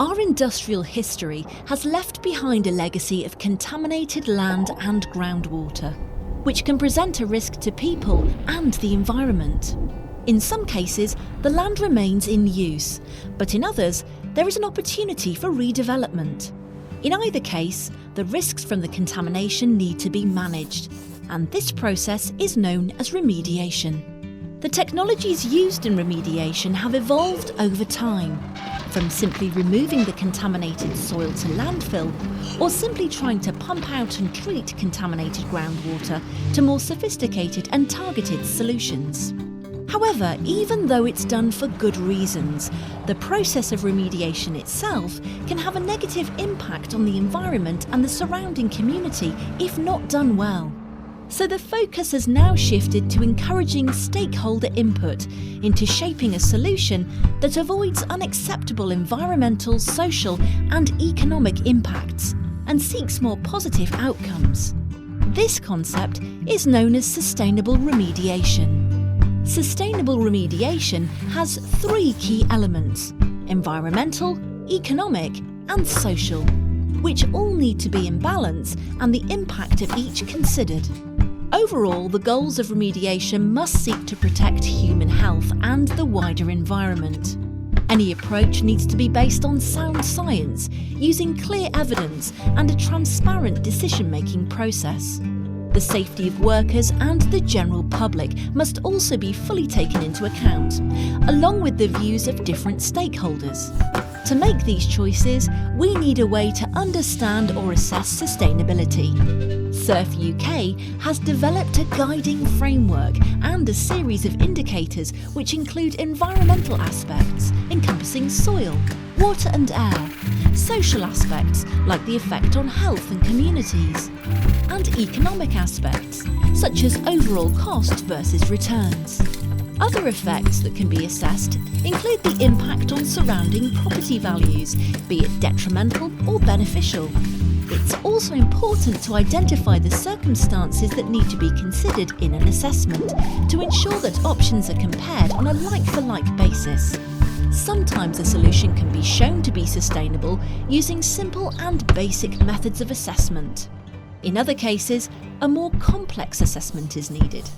Our industrial history has left behind a legacy of contaminated land and groundwater, which can present a risk to people and the environment. In some cases, the land remains in use, but in others, there is an opportunity for redevelopment. In either case, the risks from the contamination need to be managed, and this process is known as remediation. The technologies used in remediation have evolved over time, from simply removing the contaminated soil to landfill, or simply trying to pump out and treat contaminated groundwater, to more sophisticated and targeted solutions. However, even though it's done for good reasons, the process of remediation itself can have a negative impact on the environment and the surrounding community if not done well. So the focus has now shifted to encouraging stakeholder input into shaping a solution that avoids unacceptable environmental, social and economic impacts and seeks more positive outcomes. This concept is known as sustainable remediation. Sustainable remediation has three key elements: environmental, economic and social, which all need to be in balance and the impact of each considered. Overall, the goals of remediation must seek to protect human health and the wider environment. Any approach needs to be based on sound science, using clear evidence and a transparent decision-making process. The safety of workers and the general public must also be fully taken into account, along with the views of different stakeholders. To make these choices, we need a way to understand or assess sustainability. SuRF UK has developed a guiding framework and a series of indicators which include environmental aspects encompassing soil, water and air, social aspects like the effect on health and communities, and economic aspects such as overall cost versus returns. Other effects that can be assessed include the impact on surrounding property values, be it detrimental or beneficial. It's also important to identify the circumstances that need to be considered in an assessment to ensure that options are compared on a like-for-like basis. Sometimes a solution can be shown to be sustainable using simple and basic methods of assessment. In other cases, a more complex assessment is needed.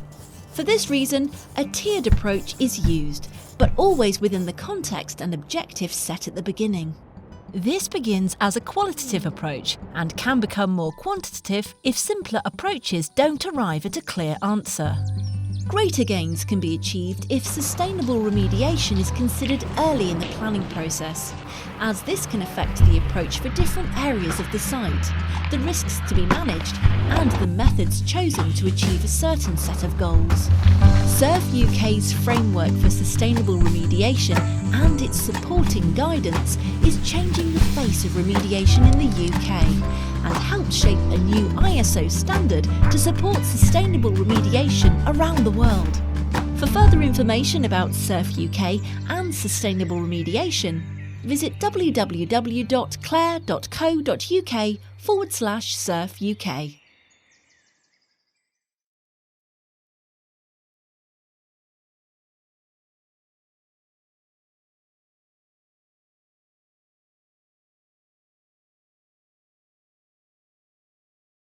For this reason, a tiered approach is used, but always within the context and objectives set at the beginning. This begins as a qualitative approach and can become more quantitative if simpler approaches don't arrive at a clear answer. Greater gains can be achieved if sustainable remediation is considered early in the planning process, as this can affect the approach for different areas of the site, the risks to be managed, and the methods chosen to achieve a certain set of goals. SuRF UK's framework for sustainable remediation and its supporting guidance is changing the face of remediation in the UK and helps shape a new ISO standard to support sustainable remediation around the world. For further information about SuRF UK and sustainable remediation, visit www.clare.co.uk/SuRF UK.